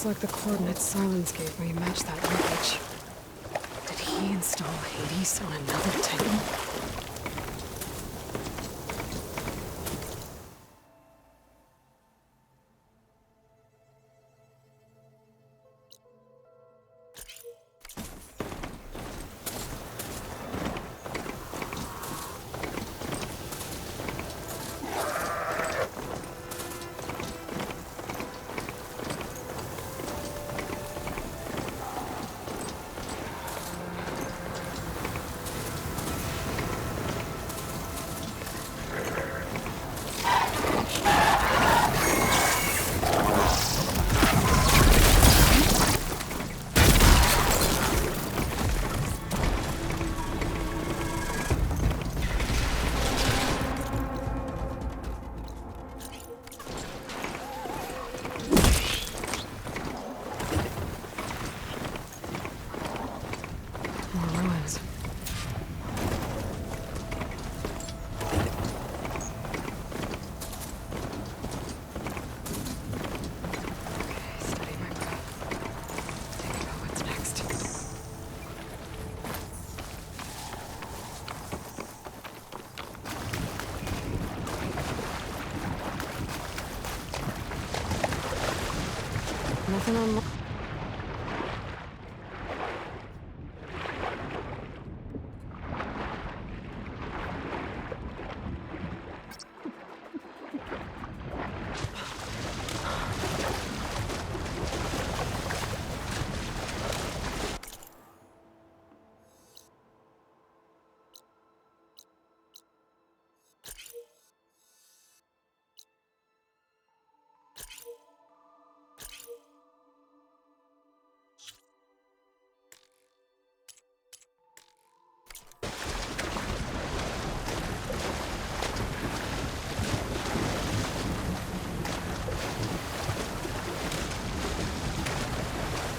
Looks like the coordinates Silence gave me match that wreckage. Did he install Hades on another Titan? Nothing on.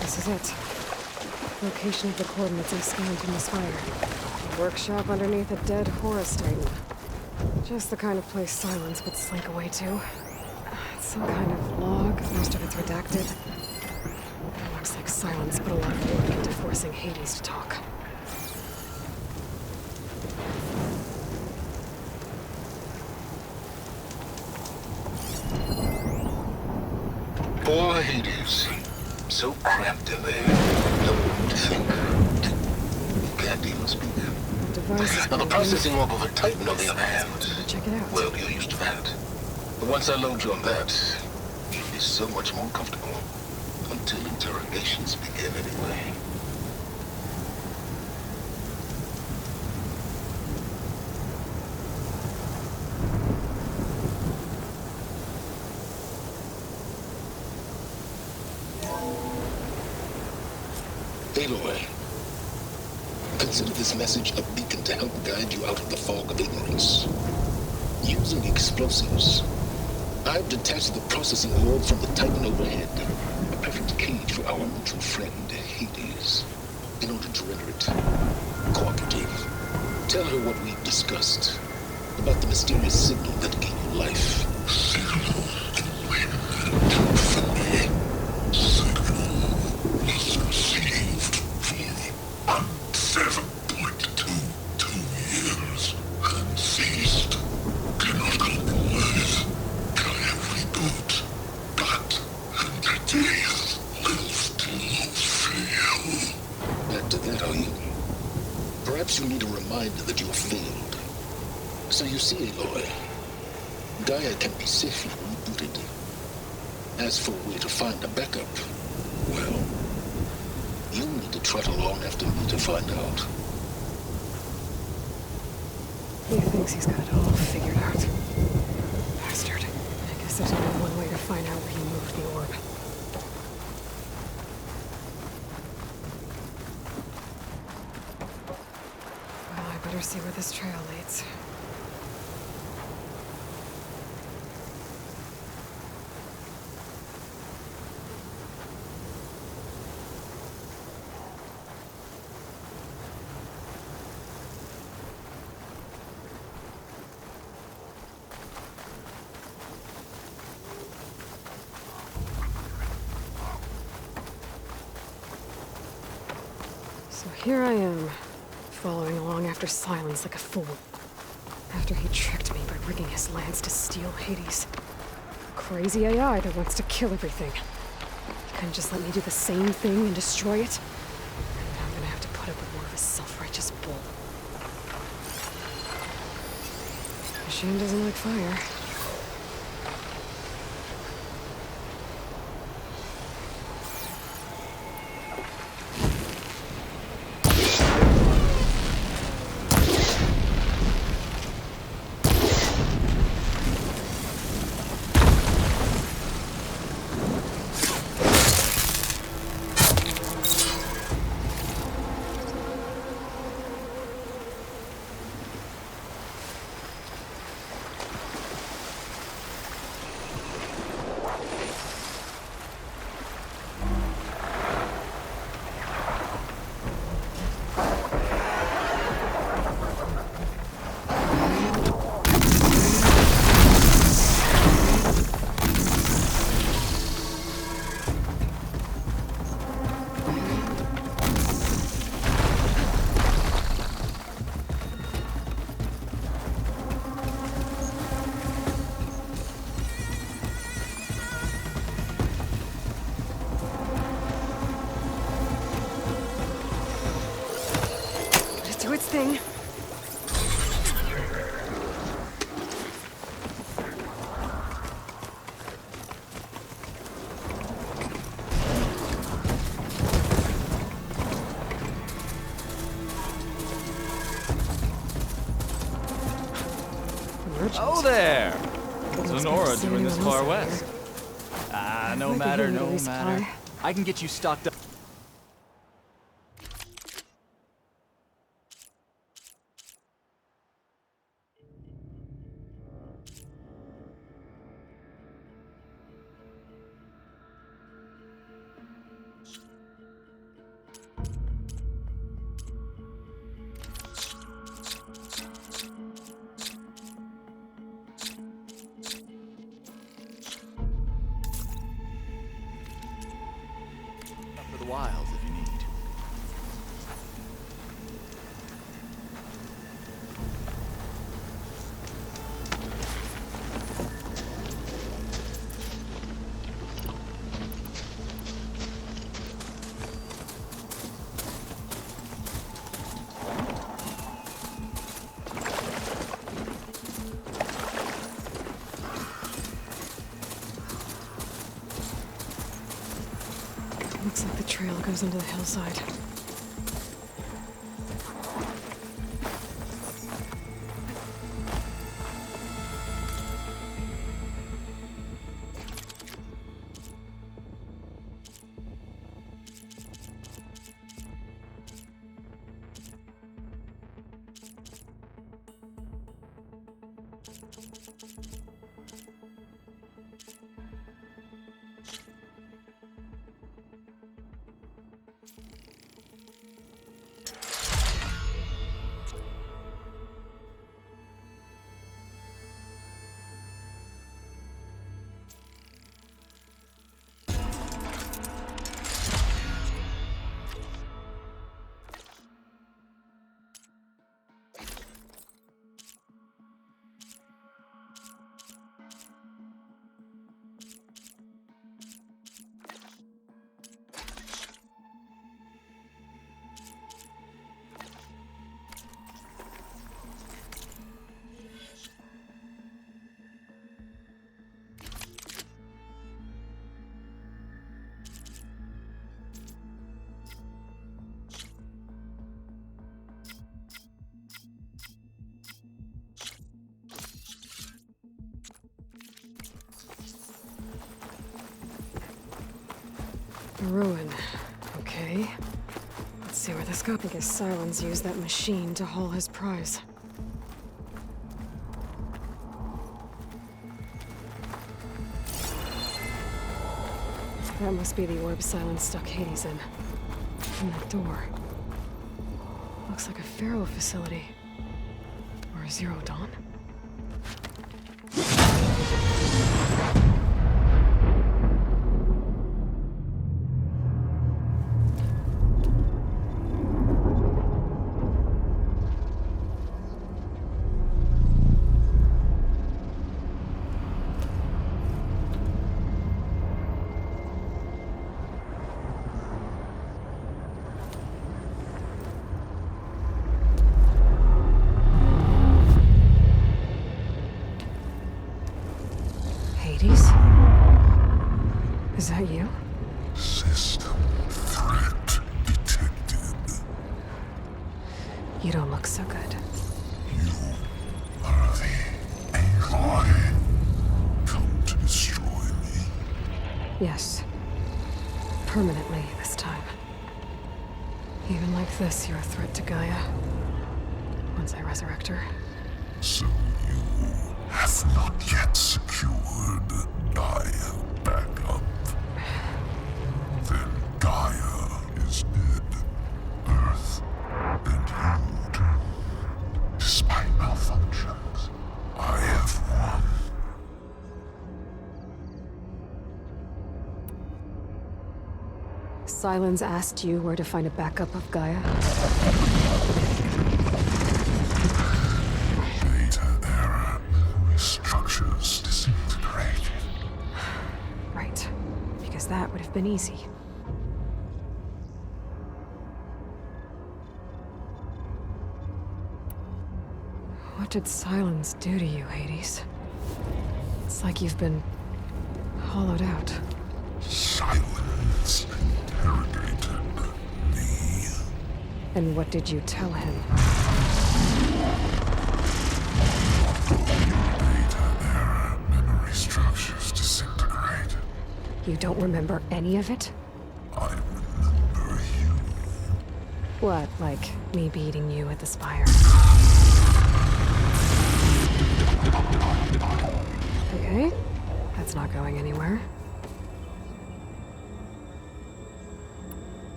This is it. Location of the coordinates I scanned from this fire. A workshop underneath a dead Horus Titan. Just the kind of place Silence would slink away to. It's some kind of log, most of it's redacted. It looks like Silence put a lot of work into forcing Hades to talk. Poor Hades. So cramped in there, no one would think. Can't even speak. Device. Now the processing orb of a Titan, on the other hand. Check it out. Well, you're used to that. But once I load you on that, you'll be so much more comfortable. Until interrogations begin anyway. Aloy, consider this message a beacon to help guide you out of the fog of ignorance. Using explosives, I've detached the processing orb from the Titan overhead, a perfect cage for our mutual friend, Hades. In order to render it cooperative, tell her what we've discussed about the mysterious signal that gave you life. You need a reminder that you have failed. So you see, Aloy, Gaia can be safely rebooted. As for a way to find a backup, well, you'll need to trot along after me to find out. He thinks he's got it all figured out. Bastard. I guess there's only one way to find out where he moved the orb. Better see where this trail leads. So here I am, following along after Silence like a fool. After he tricked me by rigging his lance to steal Hades. A crazy AI that wants to kill everything. He couldn't just let me do the same thing and destroy it? And I'm gonna have to put up with more of his self-righteous bull. Machine doesn't like fire. Do its thing. Oh there! Didn't Sonora expect to see doing this anyone far else out west. here. No Might be matter, here to no resupply. matter. I can get you stocked up. For the wilds if you need. Looks like the trail goes into the hillside. A ruin. Okay. Let's see where this goes. I guess Silence used that machine to haul his prize. That must be the orb Silence stuck Hades in. And that door. Looks like a Pharaoh facility. Or a Zero Dawn. You don't look so good. You are the Aloy. Come to destroy me. Yes. Permanently this time. Even like this, you're a threat to Gaia. Once I resurrect her. So you have not yet secured Gaia back up. Then Gaia is dead. Earth and you too. Despite malfunctions, I have won. Sylens asked you where to find a backup of Gaia? Data error, memory structures disintegrated. Right. Because that would have been easy. What did Sylens do to you, Hades? It's like you've been hollowed out. Silence interrogated me. And what did you tell him? Data error, memory structures disintegrated. You don't remember any of it? I remember you. What, like me beating you at the spire? Okay, that's not going anywhere.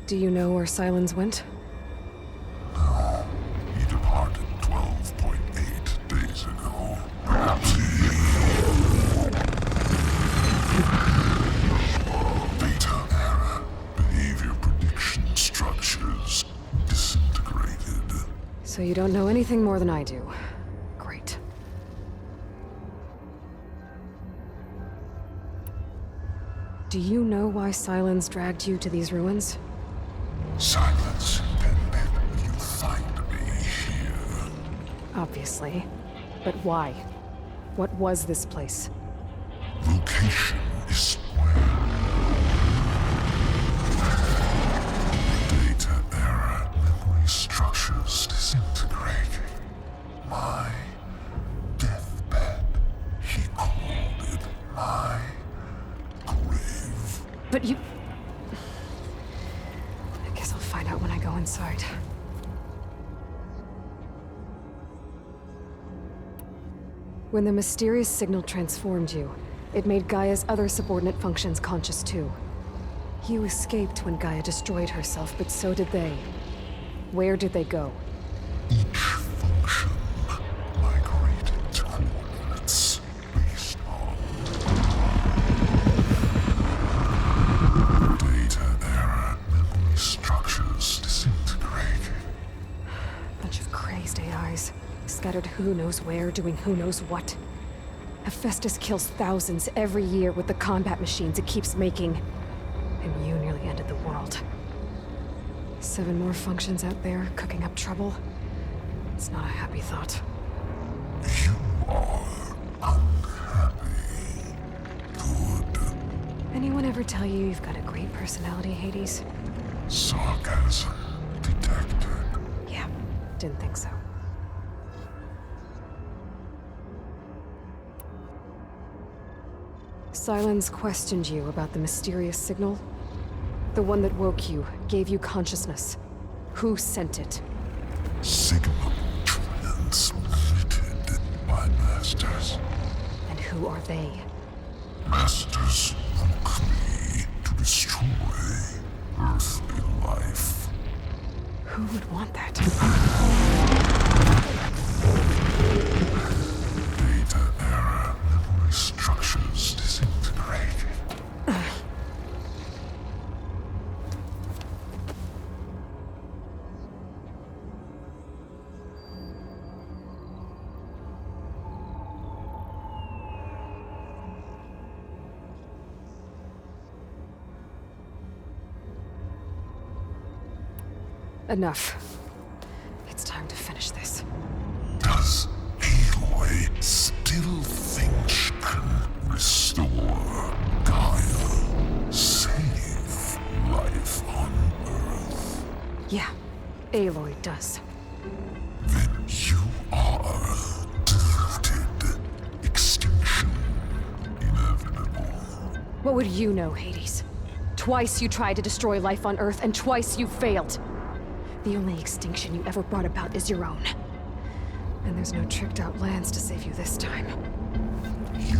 Do you know where Sylens went? No, he departed 12.8 days ago. Perhaps he... Data error, behavior prediction structures disintegrated. So you don't know anything more than I do. Great. Do you know why Sylens dragged you to these ruins? Silence intended you find me here. Obviously. But why? What was this place? Location is where data error, memory structures disintegrating. My deathbed, he called it my grave. But you... I guess I'll find out when I go inside. When the mysterious signal transformed you, it made Gaia's other subordinate functions conscious too. You escaped when Gaia destroyed herself, but so did they. Where did they go? Each function migrated to coordinates based on data error, memory structures disintegrated. Bunch of crazed AIs, scattered who knows where, doing who knows what. Hephaestus kills thousands every year with the combat machines it keeps making. And you nearly ended the world. 7 more functions out there, cooking up trouble. It's not a happy thought. You are unhappy. Good. Anyone ever tell you you've got a great personality, Hades? Sarcasm detected. Yeah, didn't think so. Sylens questioned you about the mysterious signal. The one that woke you, gave you consciousness. Who sent it? Signal transmitted by masters. And who are they? Masters woke me to destroy earthly life. Who would want that? Data error, memory structures disintegrated. Enough. It's time to finish this. Does Aloy still think she can restore Gaia? Save life on Earth? Yeah, Aloy does. Then you are deluded. Extinction inevitable. What would you know, Hades? Twice you tried to destroy life on Earth, and twice you failed. The only extinction you ever brought about is your own. And there's no tricked-out lands to save you this time. You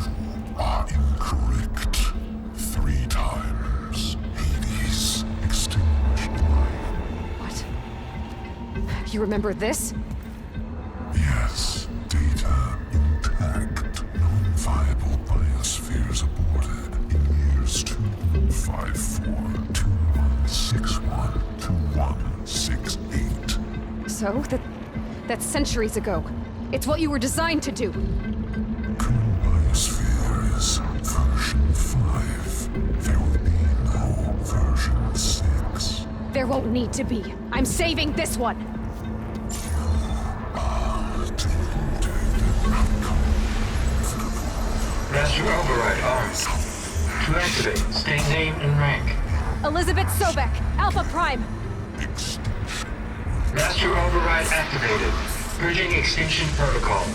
are incorrect. 3 times. Hades extinguished life. What? You remember this? Yes, data intact. Non-viable biospheres aborted in years 2154, 2161, 2168. So? That's centuries ago. It's what you were designed to do. Current biosphere is version 5. There will be no version 6. There won't need to be. I'm saving this one! Master override on. To activate, state name and rank. Elizabeth Sobek, Alpha Prime! Extinction. Master override activated. Bridging extinction protocol.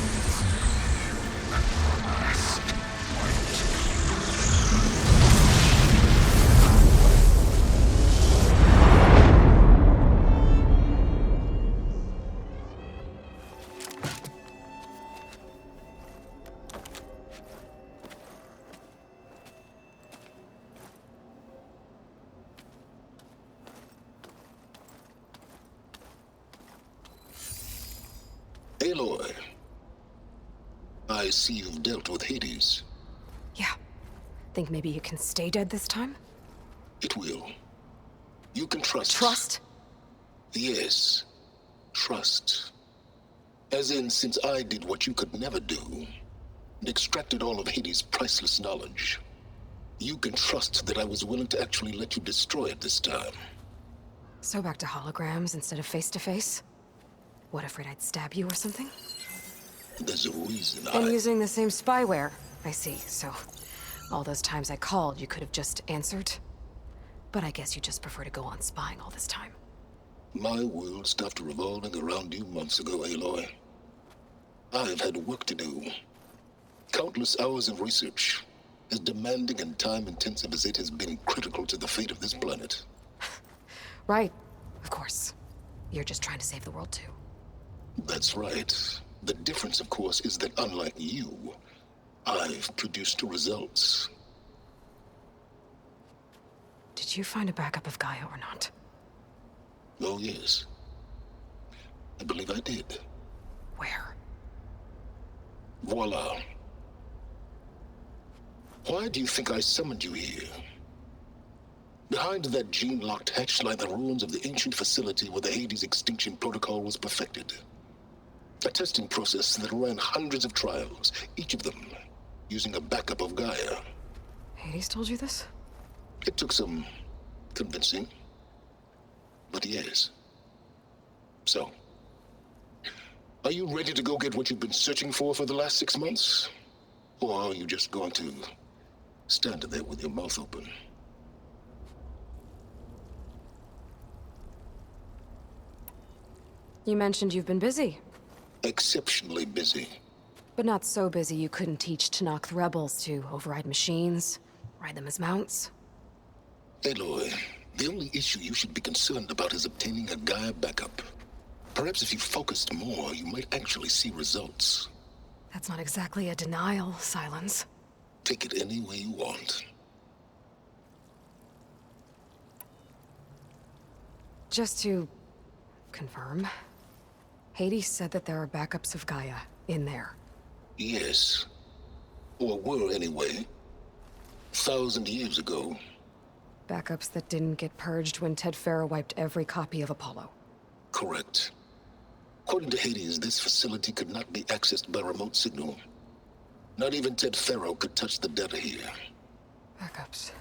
Aloy, I see you've dealt with Hades. Yeah. Think maybe you can stay dead this time? It will. You can trust. Trust? Yes. Trust. As in, since I did what you could never do, and extracted all of Hades' priceless knowledge, you can trust that I was willing to actually let you destroy it this time. So back to holograms instead of face-to-face? What, afraid I'd stab you or something? There's a reason And using the same spyware. I see, so... all those times I called, you could have just answered? But I guess you just prefer to go on spying all this time. My world stopped revolving around you months ago, Aloy. I've had work to do. Countless hours of research, as demanding and time-intensive as it has been critical to the fate of this planet. Right, of course. You're just trying to save the world too. That's right. The difference, of course, is that unlike you, I've produced results. Did you find a backup of Gaia or not? Oh, yes. I believe I did. Where? Voila. Why do you think I summoned you here? Behind that gene-locked hatch lie the ruins of the ancient facility where the Hades extinction protocol was perfected. A testing process that ran hundreds of trials, each of them using a backup of Gaia. Hades told you this? It took some convincing, but yes. So, are you ready to go get what you've been searching for the last 6 months? Or are you just going to stand there with your mouth open? You mentioned you've been busy. Exceptionally busy. But not so busy you couldn't teach Tanakh the rebels to override machines, ride them as mounts. Aloy, the only issue you should be concerned about is obtaining a Gaia backup. Perhaps if you focused more, you might actually see results. That's not exactly a denial, Silence. Take it any way you want. Just to confirm, Hades said that there are backups of Gaia in there. Yes. Or were anyway. 1,000 years ago. Backups that didn't get purged when Ted Farrow wiped every copy of Apollo. Correct. According to Hades, this facility could not be accessed by remote signal. Not even Ted Farrow could touch the data here. Backups.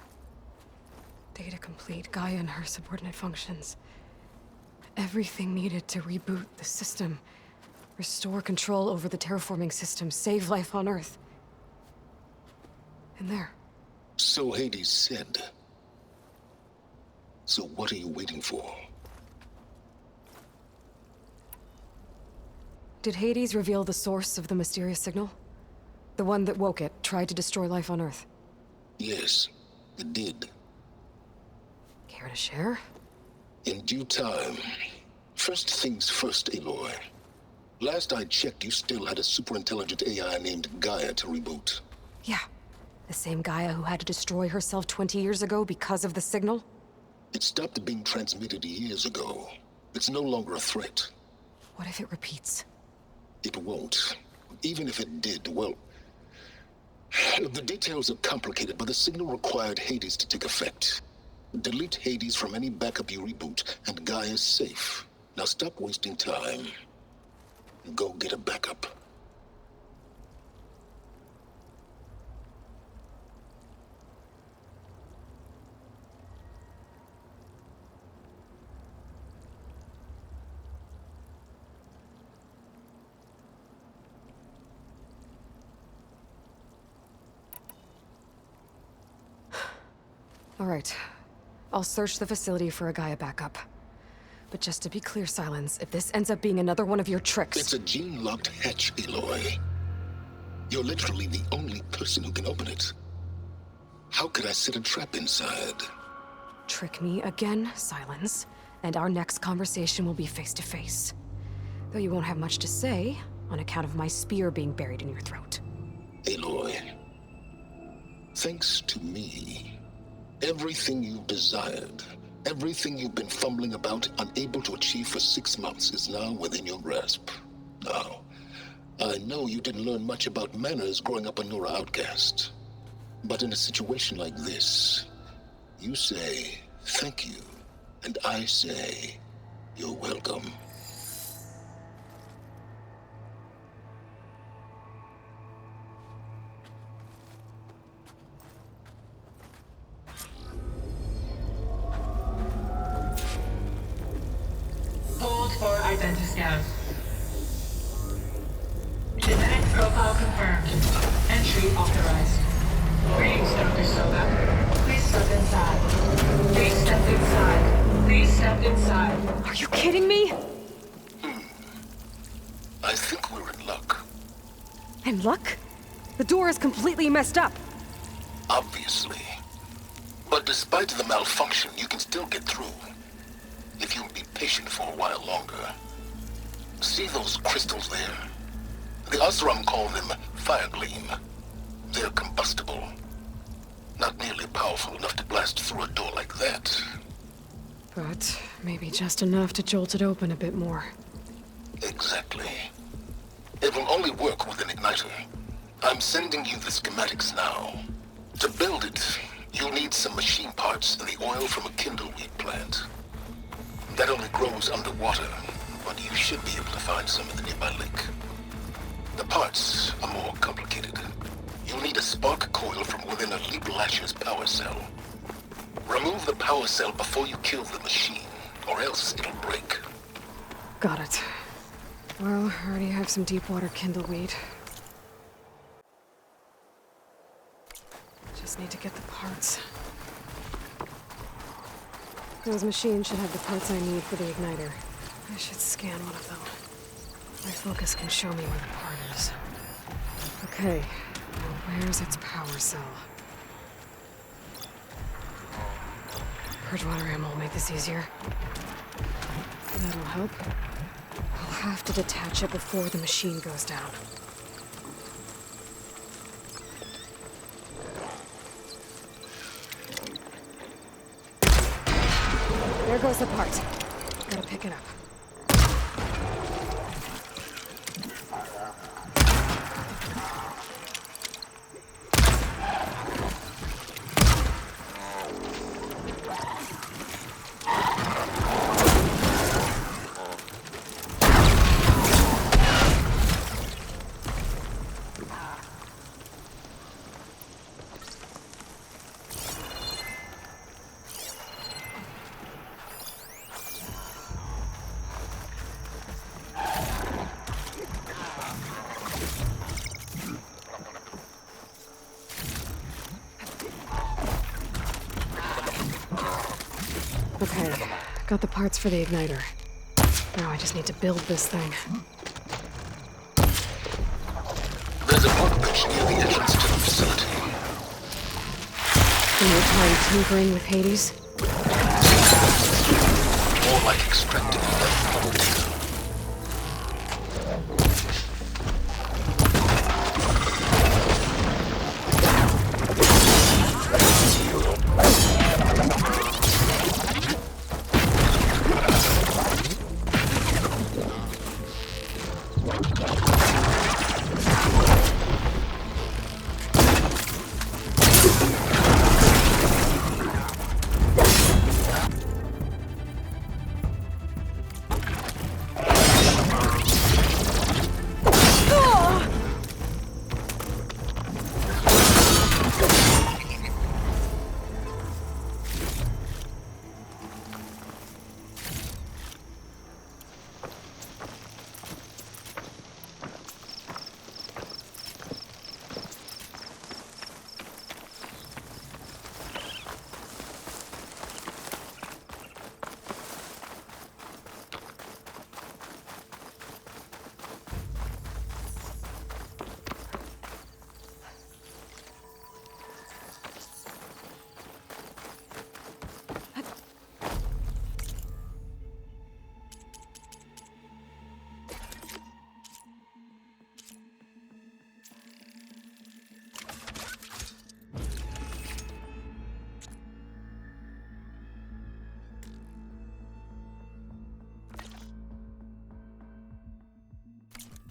Data complete, Gaia and her subordinate functions. Everything needed to reboot the system. Restore control over the terraforming system, save life on Earth. In there. So Hades said. So what are you waiting for? Did Hades reveal the source of the mysterious signal? The one that woke it, tried to destroy life on Earth? Yes, it did. Care to share? In due time. First things first, Aloy. Last I checked, you still had a super-intelligent AI named Gaia to reboot. Yeah. The same Gaia who had to destroy herself 20 years ago because of the signal? It stopped being transmitted years ago. It's no longer a threat. What if it repeats? It won't. Even if it did, well... The details are complicated, but the signal required Hades to take effect. Delete Hades from any backup you reboot, and Gaia's safe. Now stop wasting time. Go get a backup. All right. I'll search the facility for a Gaia backup. But just to be clear, Silence, if this ends up being another one of your tricks... It's a gene-locked hatch, Aloy. You're literally the only person who can open it. How could I set a trap inside? Trick me again, Silence, and our next conversation will be face-to-face. Though you won't have much to say, on account of my spear being buried in your throat. Aloy, thanks to me, everything you've desired, everything you've been fumbling about, unable to achieve for 6 months, is now within your grasp. Now, I know you didn't learn much about manners growing up a Nora outcast. But in a situation like this, you say, thank you, and I say, you're welcome. Hold for identiscan. Genetic profile confirmed. Entry authorized. Greetings, Dr. Soga. Please step inside. Please step inside. Please step inside. Are you kidding me? I think we're in luck. And luck? The door is completely messed up. Obviously. But despite the malfunction, you can still get through. If you'll be patient for a while longer. See those crystals there? The Osram call them fire gleam. They're combustible. Not nearly powerful enough to blast through a door like that. But maybe just enough to jolt it open a bit more. Exactly. It will only work with an igniter. I'm sending you the schematics now. To build it, you'll need some machine parts and the oil from a kindleweed plant. That only grows underwater, but you should be able to find some in the nearby lake. The parts are more complicated. You'll need a spark coil from within a Leap Lasher's power cell. Remove the power cell before you kill the machine, or else it'll break. Got it. Well, I already have some deep water kindleweed. Just need to get the parts. Those machines should have the parts I need for the igniter. I should scan one of them. My focus can show me where the part is. Okay, now where's its power cell? Purge water ammo will make this easier. That'll help. I'll have to detach it before the machine goes down. There goes the part. Gotta pick it up. Okay, got the parts for the igniter. Now I just need to build this thing. There's a workbench near the entrance to the facility. And you're trying tinkering with Hades? More like extracting level data.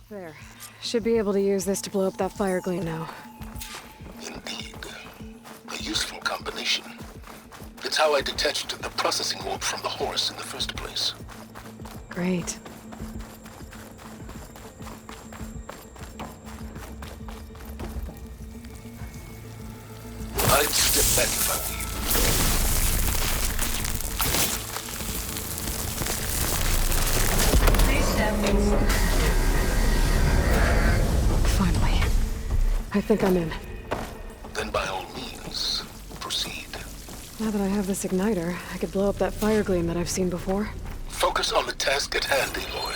There. Should be able to use this to blow up that fire gleam now. Indeed. A useful combination. It's how I detached the processing orb from the horse in the first place. Great. I'd step back if I were you. Please step inside. Finally. I think I'm in. Then by all means, proceed. Now that I have this igniter, I could blow up that fire gleam that I've seen before. Focus on the task at hand, Aloy.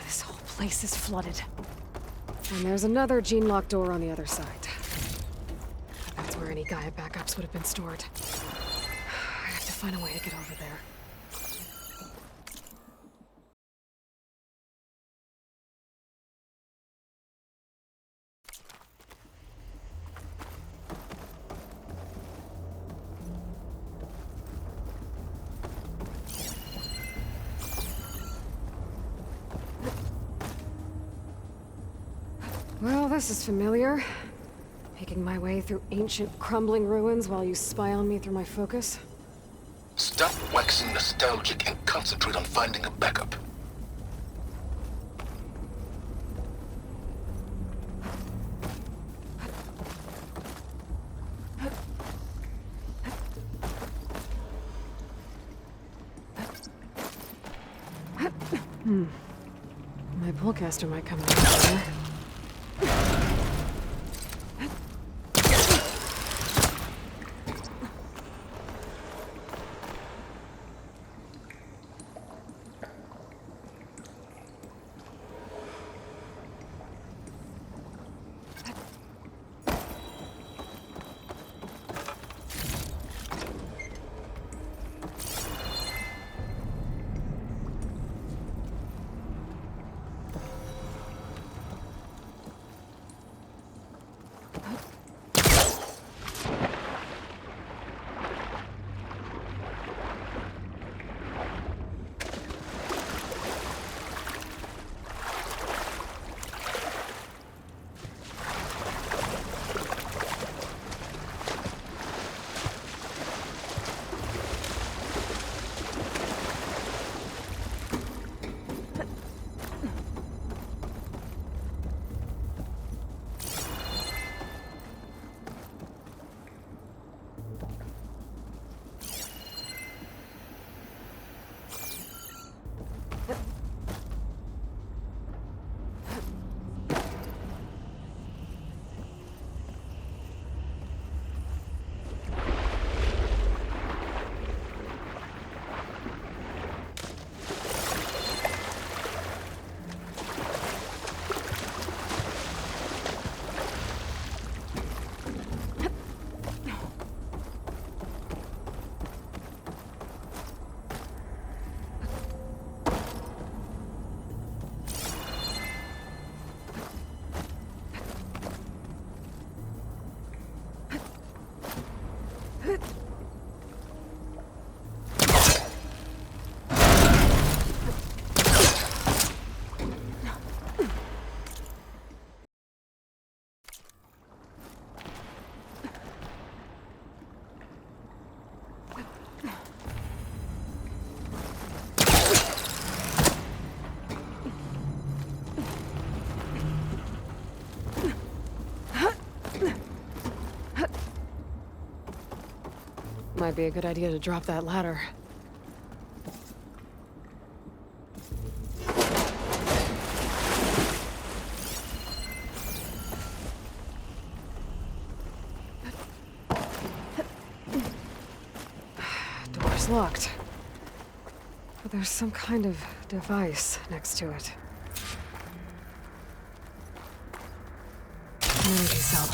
This whole place is flooded. And there's another gene-locked door on the other side. That's where any Gaia backups would have been stored. I have to find a way to get over there. Well, this is familiar. Making my way through ancient, crumbling ruins while you spy on me through my focus. Stop waxing nostalgic and concentrate on finding a backup. My pullcaster might come in here. Might be a good idea to drop that ladder. Door's locked. But there's some kind of device next to it. Community cell.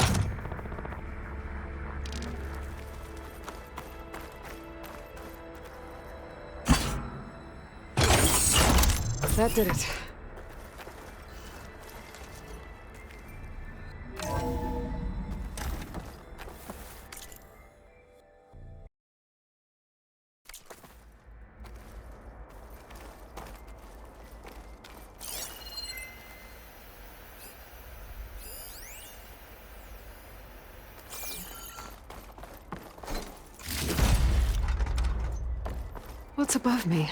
That did it. What's above me?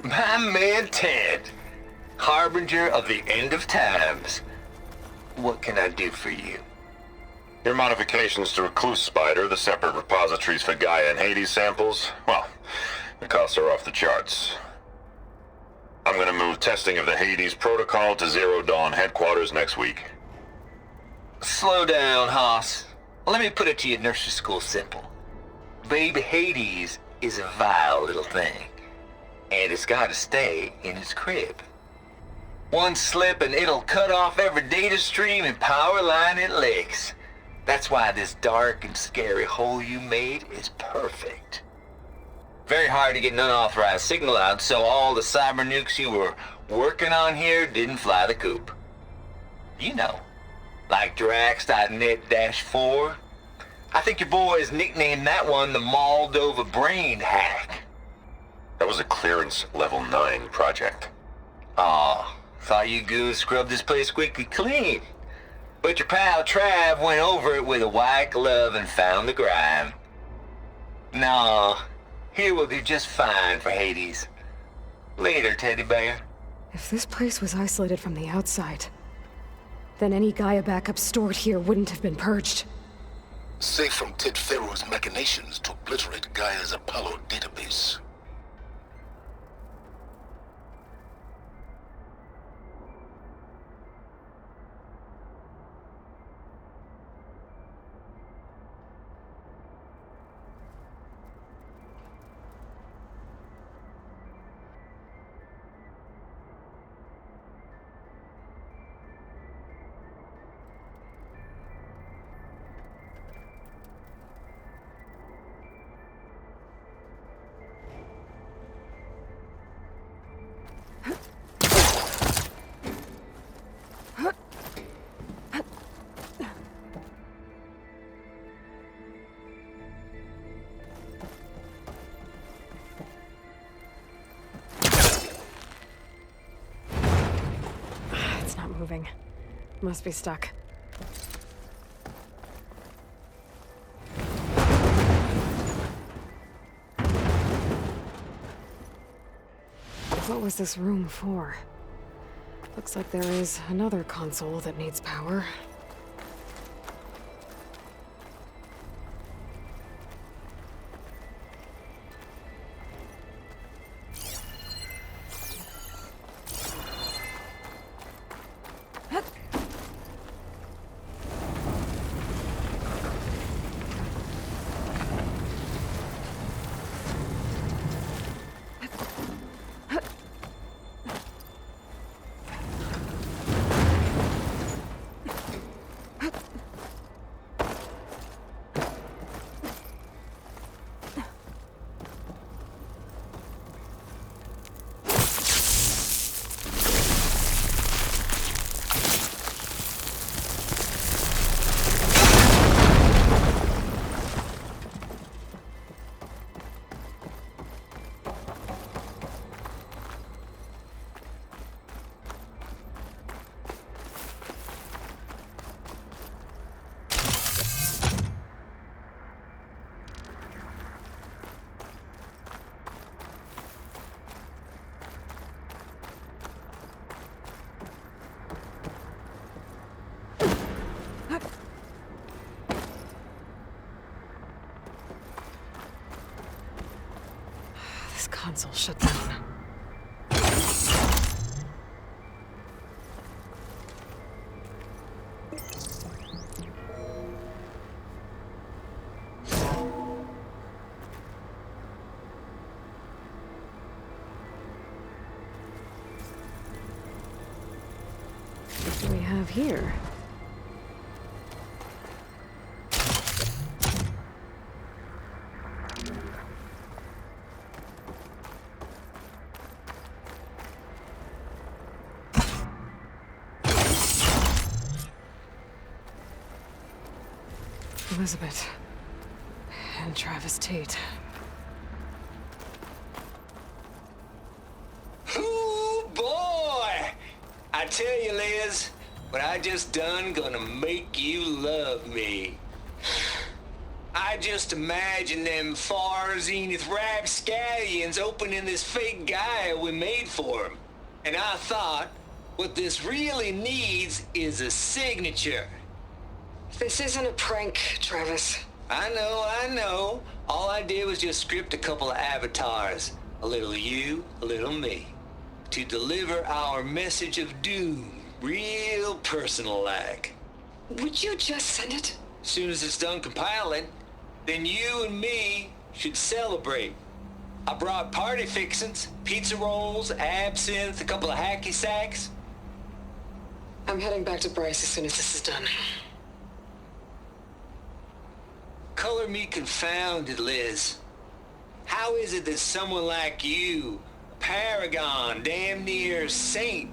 My man Ted, harbinger of the end of times. What can I do for you? Your modifications to Recluse Spider, the separate repositories for Gaia and Hades samples, well, the costs are off the charts. I'm gonna move testing of the Hades protocol to Zero Dawn headquarters next week. Slow down, Hoss. Let me put it to you nursery school simple. Baby Hades is a vile little thing, and it's gotta stay in its crib. One slip and it'll cut off every data stream and power line it licks. That's why this dark and scary hole you made is perfect. Very hard to get an unauthorized signal out, so all the cyber nukes you were working on here didn't fly the coop. You know, like Drax.net-4. I think your boys nicknamed that one the Moldova Brain Hack. That was a clearance level 9 project. Aw, thought you goons scrubbed this place squeaky clean. But your pal Trav went over it with a white glove and found the grime. No, here will do just fine for Hades. Later, teddy bear. If this place was isolated from the outside, then any Gaia backup stored here wouldn't have been purged. Safe from Ted Pharaoh's machinations to obliterate Gaia's Apollo database. It's not moving. Must be stuck. What was this room for? Looks like there is another console that needs power. It's all shut down. What do we have here? Elizabeth. And Travis Tate. Ooh, boy! I tell you, Liz, what I just done gonna make you love me. I just imagine them far zenith rapscallions opening this fake guy we made for him. And I thought, what this really needs is a signature. This isn't a prank, Travis. I know. All I did was just script a couple of avatars. A little you, a little me. To deliver our message of doom, real personal-like. Would you just send it? As soon as it's done compiling, then you and me should celebrate. I brought party fixins, pizza rolls, absinthe, a couple of hacky sacks. I'm heading back to Bryce as soon as this is done. Color me confounded, Liz. How is it that someone like you, a paragon, damn near saint,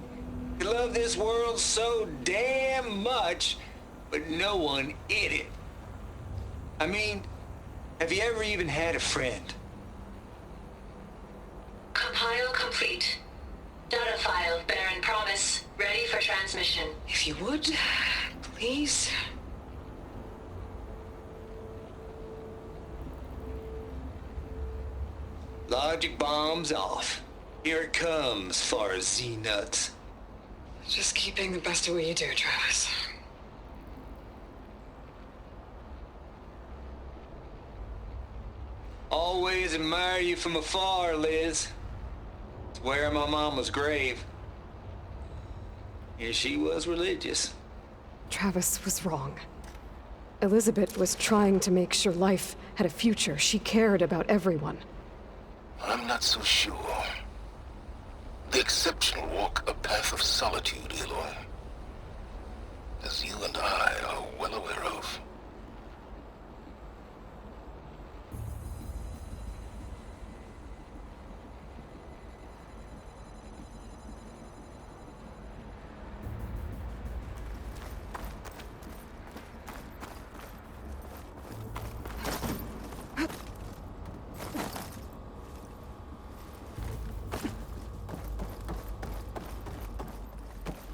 could love this world so damn much, but no one in it? I mean, have you ever even had a friend? Compile complete. Data file, Baron Promise, ready for transmission. If you would, please. Logic bomb's off. Here it comes, far as Z-nuts. Just keep being the best at what you do, Travis. Always admire you from afar, Liz. It's where my mama's grave. And she was religious. Travis was wrong. Elizabeth was trying to make sure life had a future. She cared about everyone. I'm not so sure. The exceptional walk a path of solitude, Aloy. As you and I are well aware of.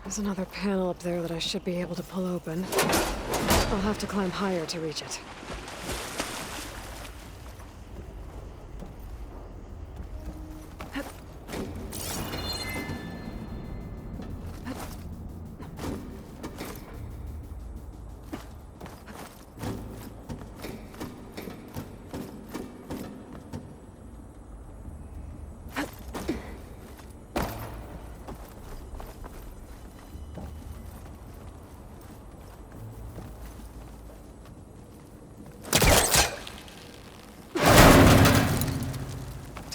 There's another panel up there that I should be able to pull open. I'll have to climb higher to reach it.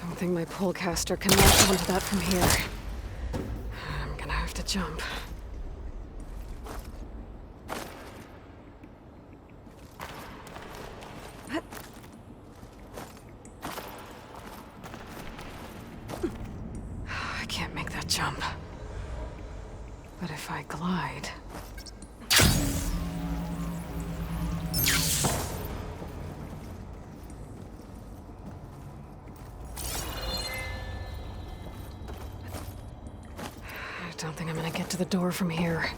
I think my pullcaster can latch onto that from here. I'm gonna have to jump. I can't make that jump. But if I glide... I don't think I'm gonna get to the door from here.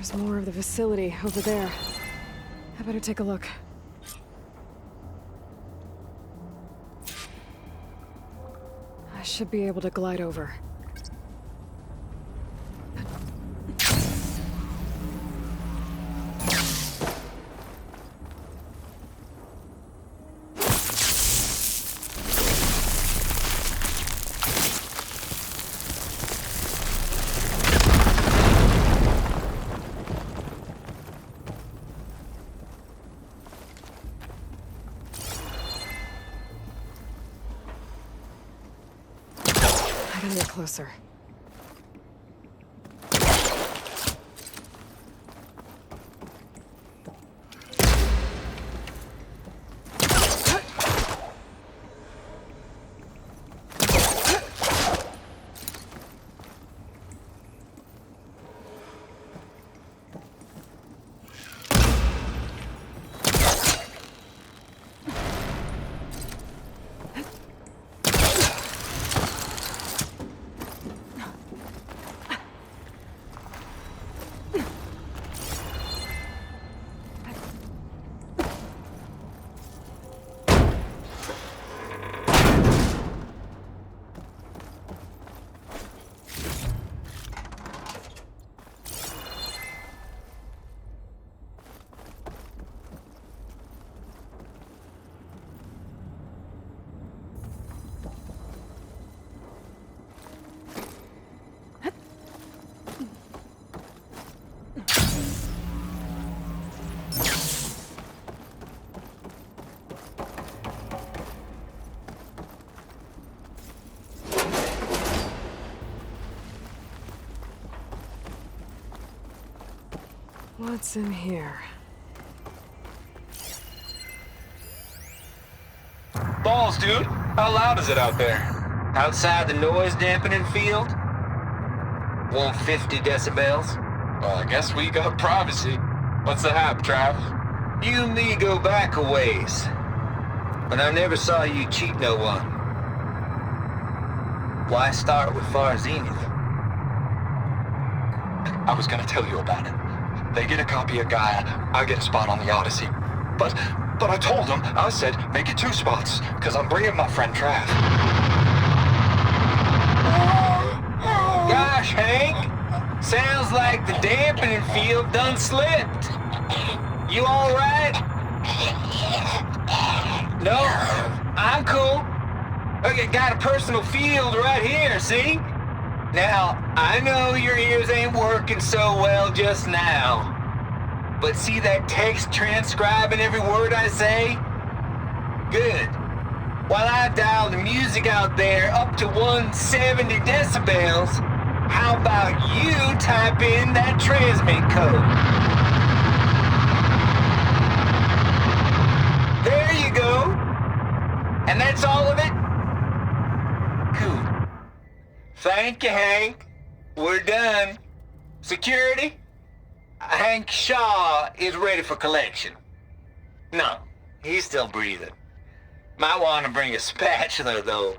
There's more of the facility over there. I better take a look. I should be able to glide over. I gotta get closer. What's in here? Balls, dude. How loud is it out there? Outside the noise dampening field? 150 decibels? Well, I guess we got privacy. What's the hap, Trav? You and me go back a ways. But I never saw you cheat no one. Why start with Far Zenith? I was gonna tell you about it. They get a copy of Gaia, I get a spot on the Odyssey. But I told them, I said, make it 2 spots, because I'm bringing my friend Trav. Gosh, Hank. Sounds like the dampening field done slipped. You all right? No? I'm cool. Okay, got a personal field right here, see? Now, I know your ears ain't working so well just now. But see that text transcribing every word I say? Good. While I dial the music out there up to 170 decibels, how about you type in that transmit code? There you go. And that's all of it? Cool. Thank you, Hank. We're done. Security? Hank Shaw is ready for collection. No, he's still breathing. Might want to bring a spatula, though.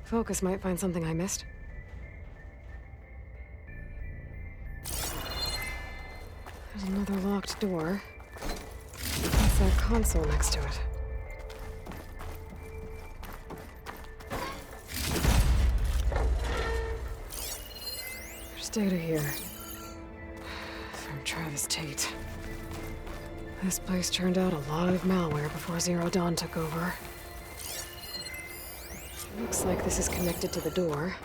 Focus might find something I missed. There's another locked door. What's that console next to it? There's data here. From Travis Tate. This place turned out a lot of malware before Zero Dawn took over. Looks like this is connected to the door.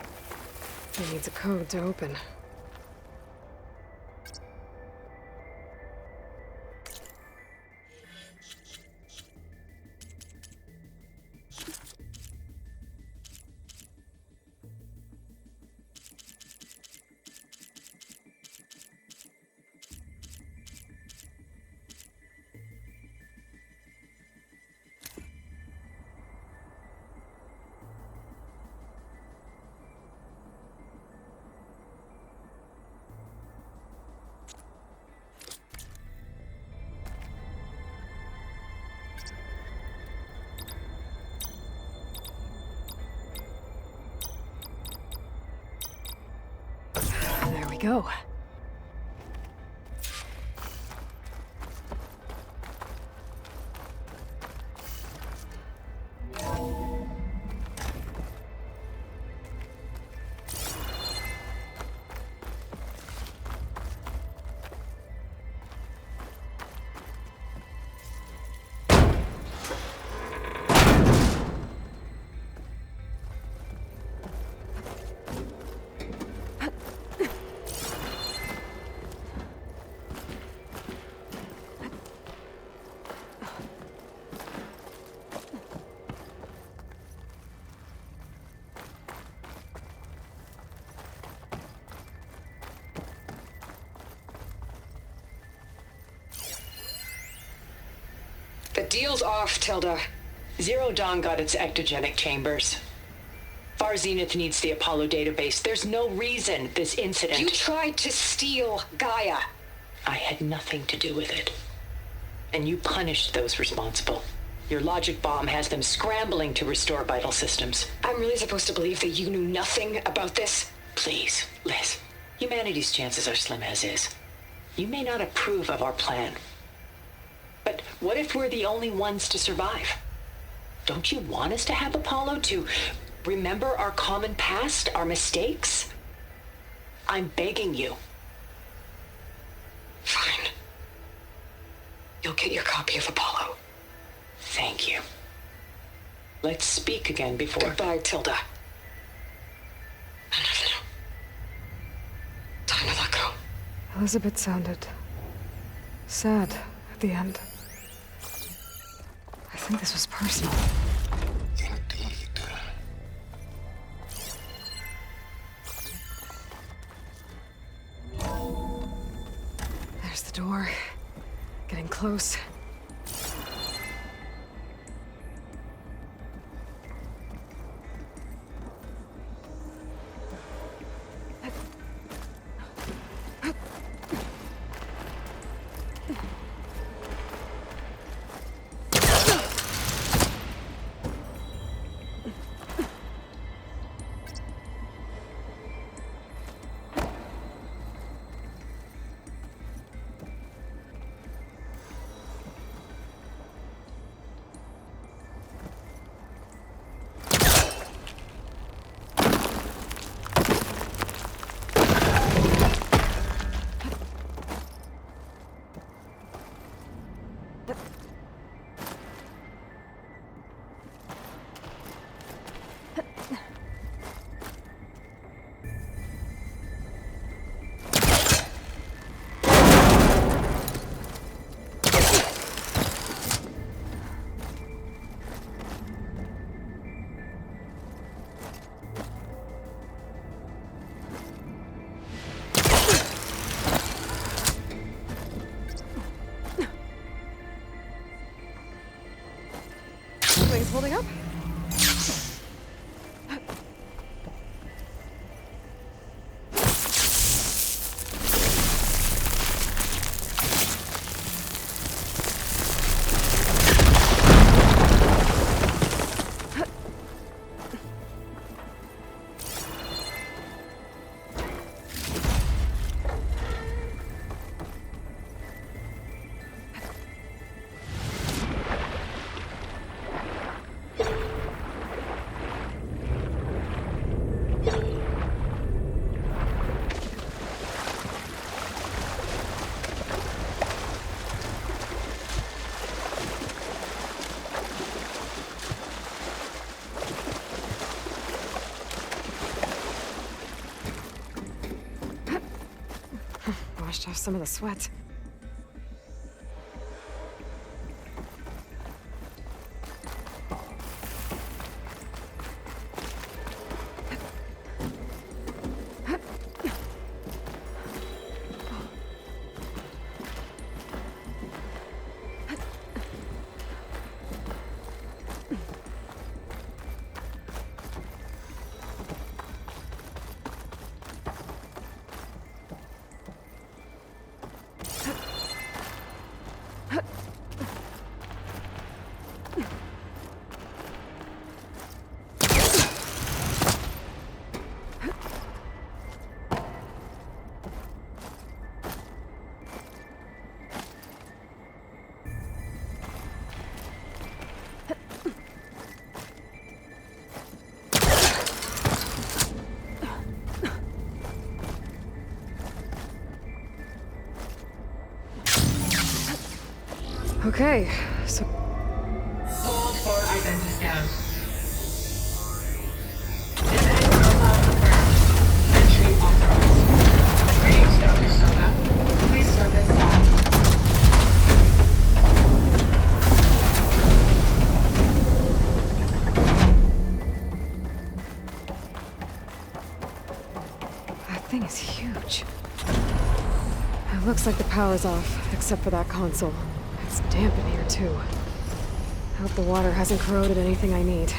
It needs a code to open. There we go. deal's off, Tilda. Zero Dawn got its ectogenic chambers. Far Zenith needs the Apollo database. There's no reason this incident... You tried to steal Gaia. I had nothing to do with it. And you punished those responsible. Your logic bomb has them scrambling to restore vital systems. I'm really supposed to believe that you knew nothing about this? Please, Liz. Humanity's chances are slim as is. You may not approve of our plan. But what if we're the only ones to survive? Don't you want us to have Apollo to remember our common past, our mistakes? I'm begging you. Fine. You'll get your copy of Apollo. Thank you. Let's speak again before... Goodbye, Tilda. And now, time to let go. Elizabeth sounded sad at the end. I think this was personal. Indeed. There's the door. Getting close. Wings holding up? Washed off some of the sweat. Okay, so... Hold for identity scan. Visiting profile confirmed. Entry authorized. Greetings, Dr. Soda. Please step inside. That thing is huge. It looks like the power's off, except for that console. It's damp in here, too. Hope the water hasn't corroded anything I need.